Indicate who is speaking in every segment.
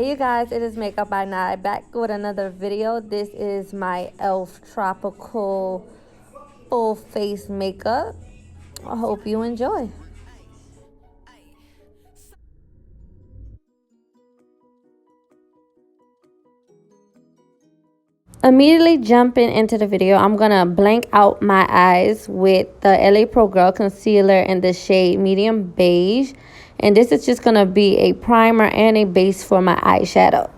Speaker 1: Hey you guys, it is Makeup by Night back with another video. This is my e.l.f. Tropical full face makeup. I hope you enjoy. Immediately jumping into the video, I'm gonna blank out my eyes with the LA Pro Girl concealer in the shade medium beige, and this is just gonna be a primer and a base for my eyeshadow.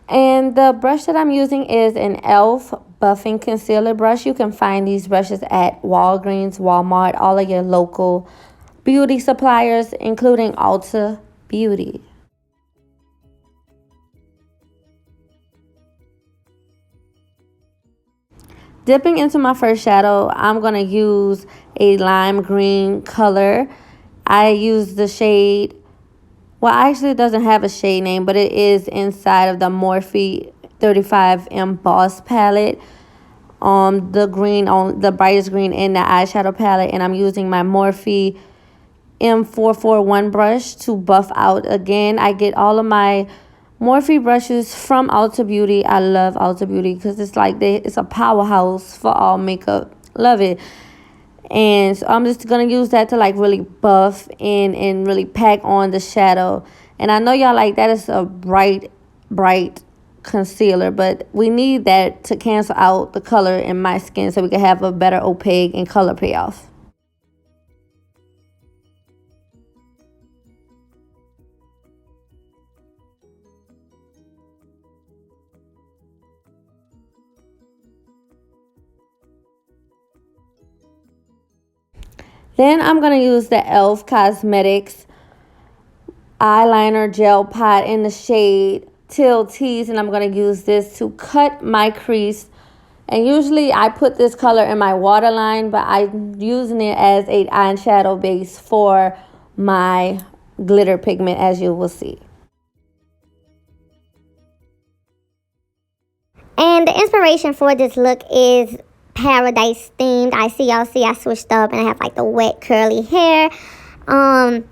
Speaker 1: And the brush that I'm using is an e.l.f. buffing concealer brush. You can find these brushes at Walgreens, Walmart, all of your local beauty suppliers, including Ulta Beauty. Dipping into my first shadow, I'm going to use a lime green color. I use the shade, well, actually it doesn't have a shade name, but it is inside of the Morphe 35 Emboss palette. The green, on the brightest green in the eyeshadow palette, and I'm using my Morphe M441 brush to buff out again. I get all of my Morphe brushes from Ulta Beauty. I love Ulta Beauty because it's like it's a powerhouse for all makeup. Love it. And so I'm just going to use that to like really buff in and really pack on the shadow. And I know y'all like that is a bright concealer, but we need that to cancel out the color in my skin so we can have a better opaque and color payoff. Then I'm going to use the e.l.f. Cosmetics eyeliner gel pot in the shade TEASE, and I'm going to use this to cut my crease. And usually I put this color in my waterline, but I'm using it as an eyeshadow base for my glitter pigment, as you will see.
Speaker 2: And the inspiration for this look is paradise themed. I switched up and I have like the wet curly hair. I'm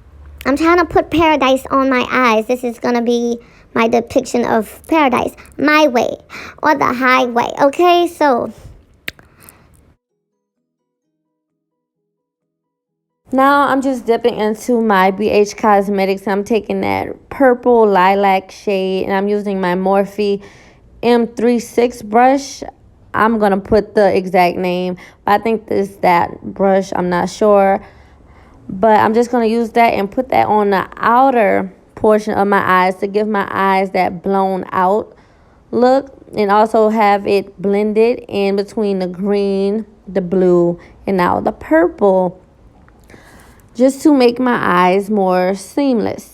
Speaker 2: trying to put paradise on my eyes. This is gonna be my depiction of paradise, my way or the highway. Okay, so
Speaker 1: now I'm just dipping into my BH Cosmetics. I'm taking that purple lilac shade and I'm using my Morphe M36 brush. I'm going to put the exact name, but I think this that brush. I'm not sure. But I'm just going to use that and put that on the outer portion of my eyes to give my eyes that blown out look, and also have it blended in between the green, the blue, and now the purple, just to make my eyes more seamless.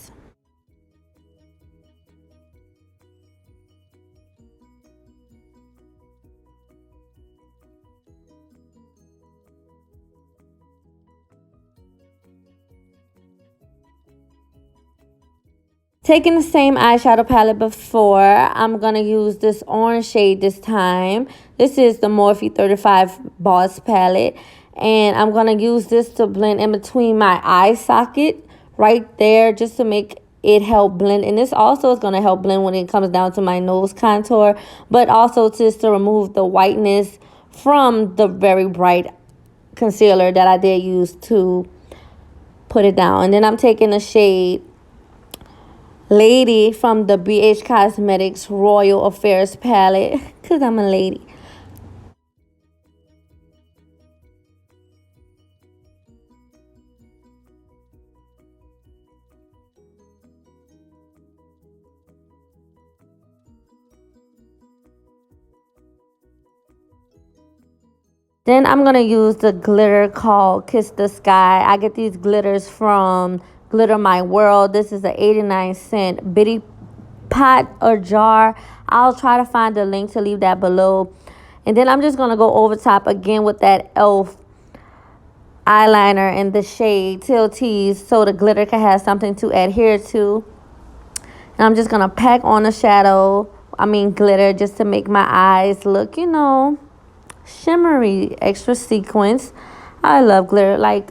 Speaker 1: Taking the same eyeshadow palette before, I'm going to use this orange shade this time. This is the Morphe 35 Boss palette. And I'm going to use this to blend in between my eye socket right there, just to make it help blend. And this also is going to help blend when it comes down to my nose contour, but also just to remove the whiteness from the very bright concealer that I did use to put it down. And then I'm taking the shade Lady from the BH Cosmetics Royal Affairs palette, because I'm a lady. Then I'm going to use the glitter called Kiss the Sky. I get these glitters from Glitter My World. This is an 89-cent bitty pot or jar. I'll try to find a link to leave that below. And then I'm just going to go over top again with that e.l.f. eyeliner in the shade TEASE, so the glitter can have something to adhere to. And I'm just going to pack on the glitter, just to make my eyes look, shimmery extra sequins. I love glitter. Like,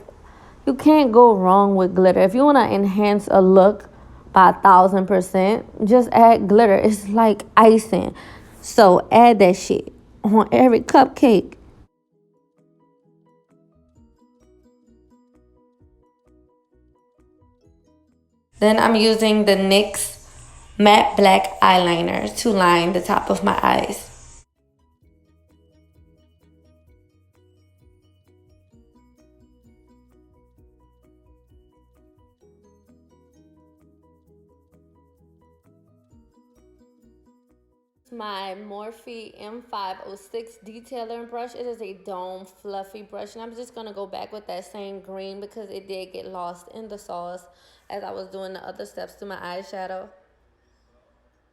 Speaker 1: you can't go wrong with glitter. If you want to enhance a look by 1,000%, just add glitter. It's like icing. So add that shit on every cupcake. Then I'm using the NYX matte black eyeliner to line the top of my eyes. My Morphe M506 detailing brush. It is a dome fluffy brush, and I'm just gonna go back with that same green because it did get lost in the sauce as I was doing the other steps to my eyeshadow.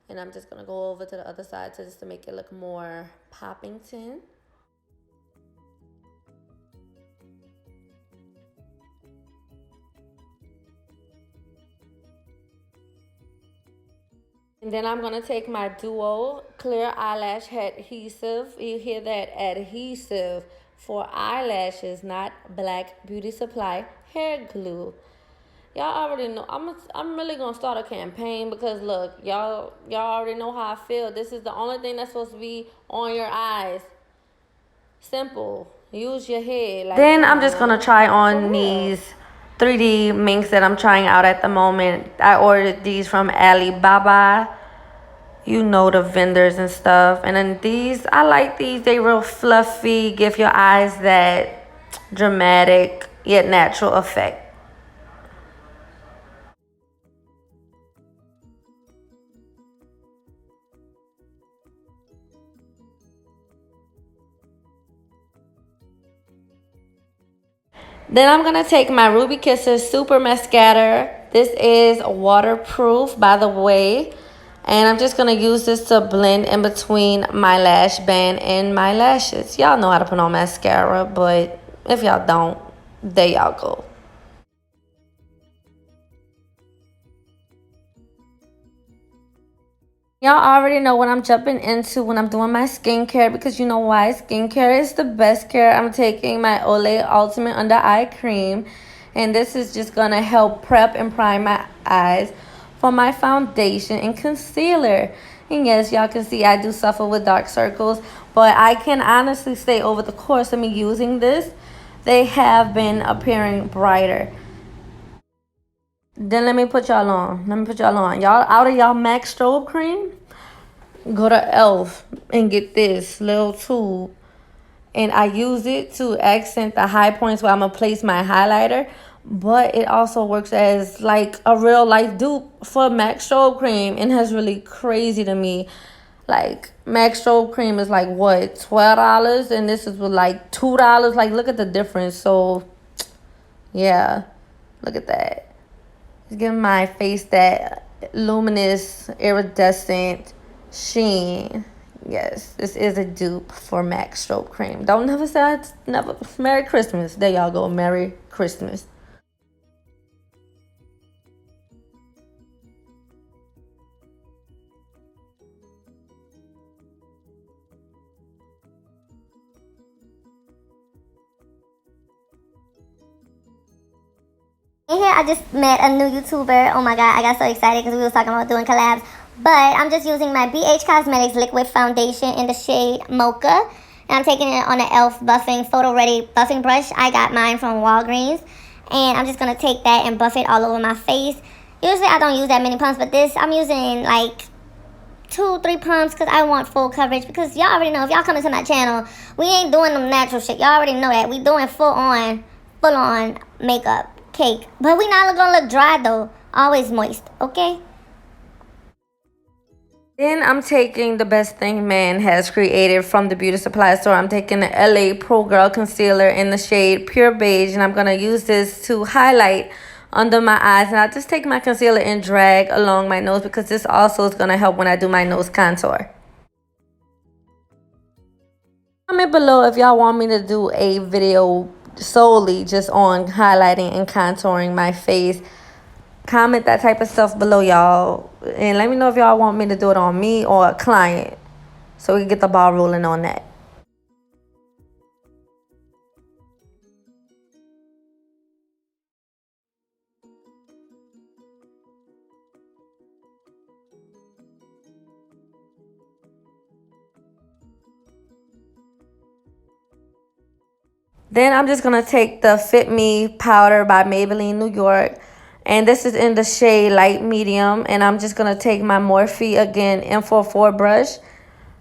Speaker 1: And I'm just gonna go over to the other side just to make it look more Poppington. And then I'm going to take my Duo Clear Eyelash Adhesive. You hear that? Adhesive for eyelashes, not Black Beauty Supply hair glue. Y'all already know. I'm really going to start a campaign because, look, y'all already know how I feel. This is the only thing that's supposed to be on your eyes. Simple. Use your head. Like, then I'm just going to try on these 3D minks that I'm trying out at the moment. I ordered these from Alibaba. You know, the vendors and stuff. And then these, I like these. They real fluffy. Give your eyes that dramatic yet natural effect. Then I'm going to take my Ruby Kisses Super Mascara. This is waterproof, by the way. And I'm just going to use this to blend in between my lash band and my lashes. Y'all know how to put on mascara, but if y'all don't, there y'all go. Y'all already know what I'm jumping into when I'm doing my skincare, because you know why? Skincare is the best care. I'm taking my Olay Ultimate Under Eye Cream, and this is just going to help prep and prime my eyes for my foundation and concealer. And yes, y'all can see I do suffer with dark circles, but I can honestly say over the course of me using this, they have been appearing brighter. Then let me put y'all on. Y'all, out of y'all MAC strobe cream, go to e.l.f. and get this little tube. And I use it to accent the high points where I'm going to place my highlighter. But it also works as like a real life dupe for MAC strobe cream. And that's really crazy to me. Like, MAC strobe cream is like, what, $12? And this is like $2. Like, look at the difference. So, yeah, look at that. It's giving my face that luminous, iridescent sheen. Yes, this is a dupe for MAC strobe cream. Don't never say it's never. Merry Christmas. There y'all go. Merry Christmas.
Speaker 2: In here, I just met a new YouTuber. Oh my god, I got so excited because we was talking about doing collabs. But I'm just using my BH Cosmetics liquid foundation in the shade Mocha. And I'm taking it on an e.l.f. buffing, photo ready buffing brush. I got mine from Walgreens. And I'm just going to take that and buff it all over my face. Usually I don't use that many pumps, but this, I'm using like 2-3 pumps because I want full coverage. Because y'all already know, if y'all come into my channel, we ain't doing them natural shit. Y'all already know that. We doing full on makeup. Cake, but we not gonna look dry though, always moist, okay?
Speaker 1: Then I'm taking the best thing man has created from the beauty supply store. I'm taking the LA Pro Girl Concealer in the shade Pure Beige, and I'm gonna use this to highlight under my eyes. And I just take my concealer and drag along my nose because this also is gonna help when I do my nose contour. Comment below if y'all want me to do a video solely just on highlighting and contouring my face. Comment that type of stuff below, y'all, and let me know if y'all want me to do it on me or a client so we can get the ball rolling on that. Then I'm just going to take the Fit Me powder by Maybelline New York. And this is in the shade light medium. And I'm just going to take my Morphe, again, M44 brush.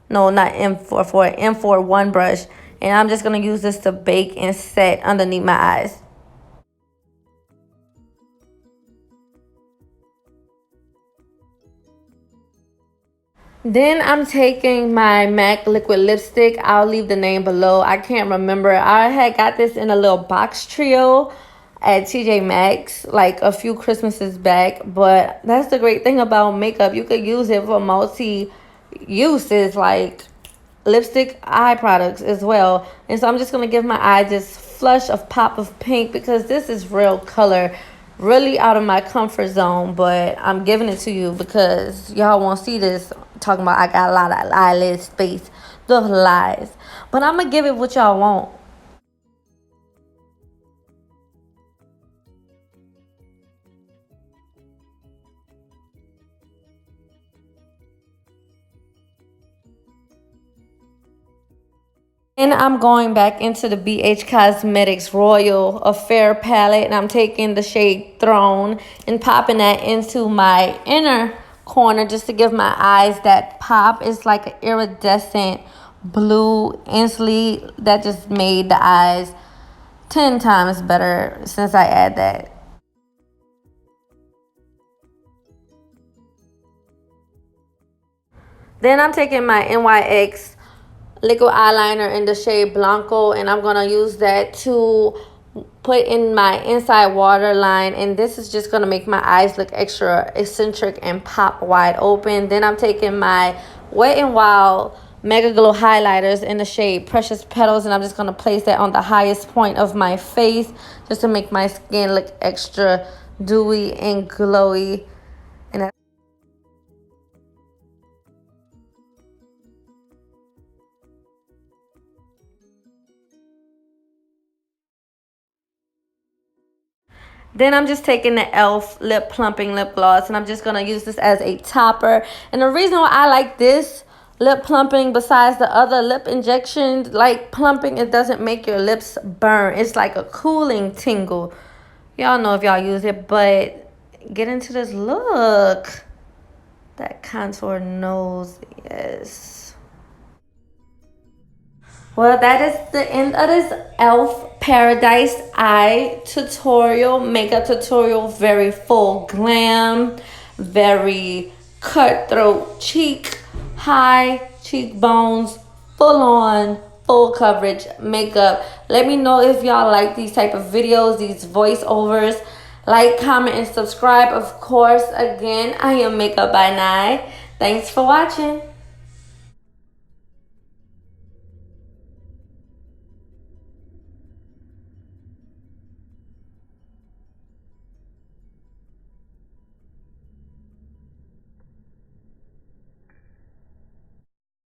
Speaker 1: No, not M44, M41 brush. And I'm just going to use this to bake and set underneath my eyes. Then I'm taking my MAC liquid lipstick. I'll leave the name below. I can't remember. I had got this in a little box trio at TJ Maxx like a few Christmases back. But that's the great thing about makeup. You could use it for multi-uses like lipstick, eye products as well. And so I'm just going to give my eye this flush of pop of pink because this is real color. Really out of my comfort zone, but I'm giving it to you because y'all won't see this talking about I got a lot of eyelid space. The lies. But I'm going to give it what y'all want. And I'm going back into the BH Cosmetics Royal Affair palette. And I'm taking the shade Throne and popping that into my inner corner just to give my eyes that pop. It's like an iridescent blue instantly that just made the eyes 10 times better since I add that. Then I'm taking my NYX liquid eyeliner in the shade Blanco, and I'm going to use that to put in my inside waterline, and this is just going to make my eyes look extra eccentric and pop wide open. Then I'm taking my Wet n Wild Mega Glow highlighters in the shade Precious Petals, and I'm just going to place that on the highest point of my face just to make my skin look extra dewy and glowy. And then I'm just taking the e.l.f. Lip Plumping Lip Gloss, and I'm just going to use this as a topper. And the reason why I like this lip plumping besides the other lip injections, like plumping, it doesn't make your lips burn. It's like a cooling tingle. Y'all know if y'all use it, but get into this look. That contour nose, yes. Well, that is the end of this e.l.f. Paradise Eye tutorial, makeup tutorial. Very full glam, very cutthroat cheek, high cheekbones, full on, full coverage makeup. Let me know if y'all like these type of videos, these voiceovers. Like, comment, and subscribe. Of course, again, I am Makeup by Nye. Thanks for watching.